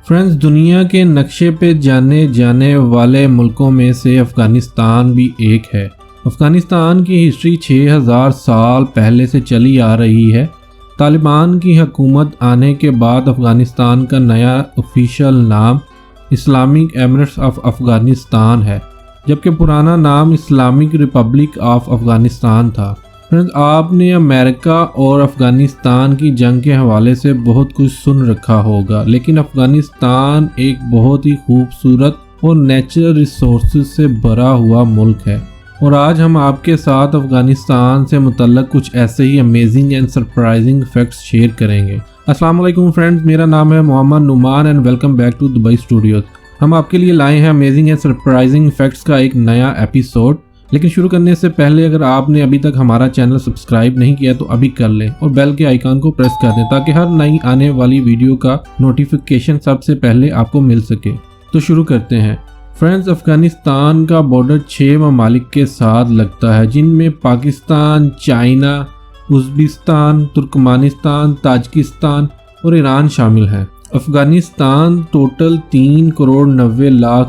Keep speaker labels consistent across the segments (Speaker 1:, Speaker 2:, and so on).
Speaker 1: Friends, دنیا کے نقشے پہ جانے جانے والے ملکوں میں سے افغانستان بھی ایک ہے۔ افغانستان کی ہسٹری 6000 سال پہلے سے چلی آ رہی ہے۔ طالبان کی حکومت آنے کے بعد افغانستان کا نیا آفیشیل نام اسلامک ایمریٹس آف افغانستان ہے، جبکہ پرانا نام اسلامک ریپبلک آف افغانستان تھا۔ فرینڈز، آپ نے امریکہ اور افغانستان کی جنگ کے حوالے سے بہت کچھ سن رکھا ہوگا، لیکن افغانستان ایک بہت ہی خوبصورت اور نیچرل ریسورسز سے بھرا ہوا ملک ہے، اور آج ہم آپ کے ساتھ افغانستان سے متعلق کچھ ایسے ہی amazing and surprising facts share کریں گے۔ السلام علیکم فرینڈز، میرا نام ہے Muhammad Noman and welcome back to Dubai studios. ہم آپ کے لیے لائے ہیں امیزنگ اینڈ سرپرائزنگ فیکٹس کا ایک نیا ایپیسوڈ، لیکن شروع کرنے سے پہلے اگر آپ نے ابھی تک ہمارا چینل سبسکرائب نہیں کیا تو ابھی کر لیں اور بیل کے آئیکن کو پریس کر دیں تاکہ ہر نئی آنے والی ویڈیو کا نوٹیفیکیشن سب سے پہلے آپ کو مل سکے۔ تو شروع کرتے ہیں۔ فرینڈز، افغانستان کا بارڈر 6 ممالک کے ساتھ لگتا ہے، جن میں Pakistan, China, Uzbekistan, Turkmenistan, Tajikistan اور ایران شامل ہیں۔ افغانستان ٹوٹل 3.90 کروڑ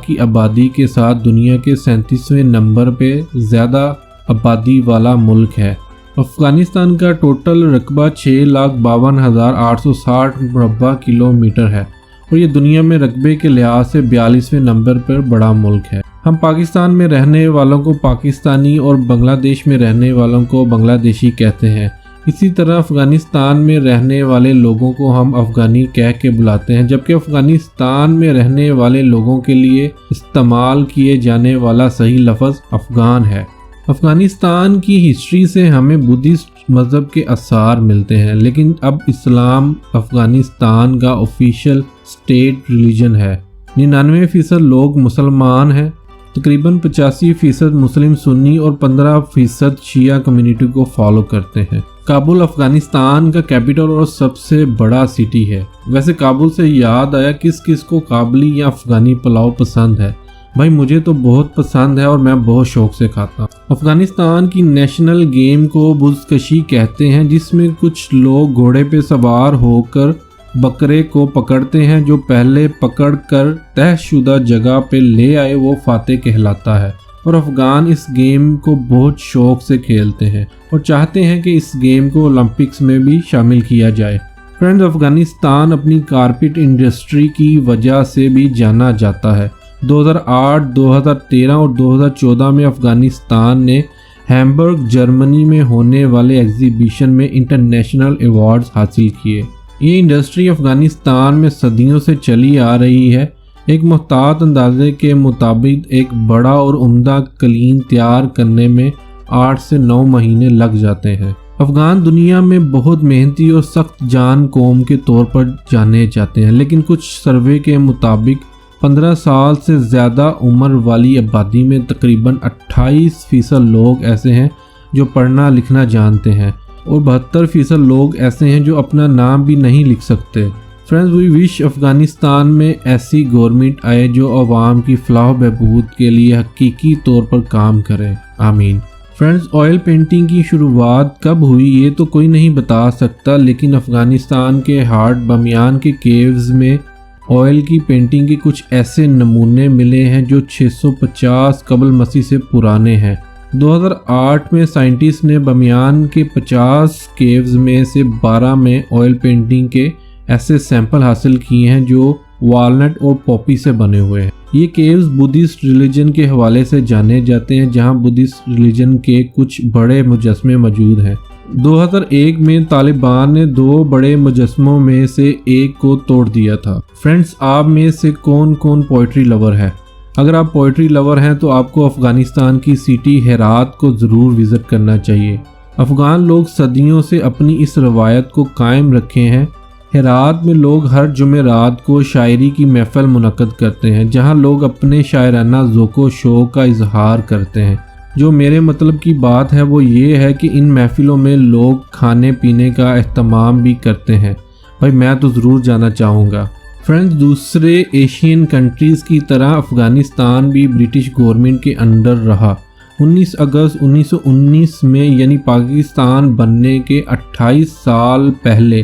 Speaker 1: کی آبادی کے ساتھ دنیا کے 37ویں نمبر پہ زیادہ آبادی والا ملک ہے۔ افغانستان کا ٹوٹل رقبہ 6,52,860 مربع کلومیٹر ہے، اور یہ دنیا میں رقبے کے لحاظ سے 42ویں نمبر پر بڑا ملک ہے۔ ہم پاکستان میں رہنے والوں کو پاکستانی اور بنگلہ دیش میں رہنے والوں کو بنگلہ دیشی کہتے ہیں۔ اسی طرح افغانستان میں رہنے والے لوگوں کو ہم افغانی کہہ کے بلاتے ہیں، جبکہ افغانستان میں رہنے والے لوگوں کے لیے استعمال کیے جانے والا صحیح لفظ افغان ہے۔ افغانستان کی ہسٹری سے ہمیں بدھسٹ مذہب کے آثار ملتے ہیں، لیکن اب اسلام افغانستان کا آفیشیل اسٹیٹ ریلیجن ہے۔ 99% لوگ مسلمان ہیں، تقریباً 85% مسلم سنی اور 15% شیعہ کمیونٹی کو فالو کرتے ہیں۔ کابل افغانستان کا کیپٹل اور سب سے بڑا سٹی ہے۔ ویسے کابل سے یاد آیا، کس کس کو کابلی یا افغانی پلاؤ پسند ہے؟ بھائی مجھے تو بہت پسند ہے اور میں بہت شوق سے کھاتا ہوں۔ افغانستان کی نیشنل گیم کو بزکشی کہتے ہیں، جس میں کچھ لوگ گھوڑے پہ سوار ہو کر بکرے کو پکڑتے ہیں، جو پہلے پکڑ کر طے شدہ جگہ پہ لے آئے وہ فاتح کہلاتا ہے، اور افغان اس گیم کو بہت شوق سے کھیلتے ہیں اور چاہتے ہیں کہ اس گیم کو اولمپکس میں بھی شامل کیا جائے۔ فرینڈز، افغانستان اپنی کارپیٹ انڈسٹری کی وجہ سے بھی جانا جاتا ہے۔ 2008، 2013 اور 2014 میں افغانستان نے ہیمبرگ جرمنی میں ہونے والے ایگزیبیشن میں انٹرنیشنل ایوارڈز حاصل کیے۔ یہ انڈسٹری افغانستان میں صدیوں سے چلی آ رہی ہے۔ ایک محتاط اندازے کے مطابق ایک بڑا اور عمدہ قلین تیار کرنے میں 8 سے 9 مہینے لگ جاتے ہیں۔ افغان دنیا میں بہت محنتی اور سخت جان قوم کے طور پر جانے جاتے ہیں، لیکن کچھ سروے کے مطابق 15 سال سے زیادہ عمر والی آبادی میں تقریباً 28% لوگ ایسے ہیں جو پڑھنا لکھنا جانتے ہیں، اور 72% لوگ ایسے ہیں جو اپنا نام بھی نہیں لکھ سکتے۔ فرینڈز، وی وش افغانستان میں ایسی گورنمنٹ آئے جو عوام کی فلاح و بہبود کے لیے حقیقی طور پر کام کرے، آمین۔ فرینڈز، آئل پینٹنگ کی شروعات کب ہوئی یہ تو کوئی نہیں بتا سکتا، لیکن افغانستان کے ہارٹ بامیان کے کیوز میں آئل کی پینٹنگ کے کچھ ایسے نمونے ملے ہیں جو 650 قبل مسیح سے پرانے ہیں۔ 2008 میں سائنٹسٹ نے بامیان کے 50 کیوز میں سے 12 میں آئل پینٹنگ کے ایسے سیمپل حاصل کیے ہیں جو والنٹ اور پاپی سے بنے ہوئے ہیں۔ یہ کیوز بدھسٹ ریلیجن کے حوالے سے جانے جاتے ہیں، جہاں بدھسٹ ریلیجن کے کچھ بڑے مجسمے موجود ہیں۔ 2001 میں طالبان نے 2 بڑے مجسموں میں سے ایک کو توڑ دیا تھا۔ فرینڈز، آپ میں سے کون کون پوئٹری لور ہے؟ اگر آپ پوئٹری لور ہیں تو آپ کو افغانستان کی سٹی ہرات کو ضرور وزٹ کرنا چاہیے۔ افغان لوگ صدیوں سے اپنی اس روایت کو قائم رکھے ہیں۔ ہرات میں لوگ ہر جمعرات کو شاعری کی محفل منعقد کرتے ہیں، جہاں لوگ اپنے شاعرانہ ذوق و شوق کا اظہار کرتے ہیں۔ جو میرے مطلب کی بات ہے وہ یہ ہے کہ ان محفلوں میں لوگ کھانے پینے کا اہتمام بھی کرتے ہیں۔ بھائی میں تو ضرور جانا چاہوں گا۔ فرینڈز، دوسرے ایشین کنٹریز کی طرح افغانستان بھی برٹش گورنمنٹ کے انڈر رہا۔ 19 اگست 1919 میں یعنی پاکستان بننے کے 28 سال پہلے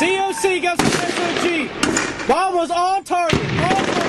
Speaker 2: COC got some SOG. Bomb was on target. On target.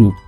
Speaker 1: 2।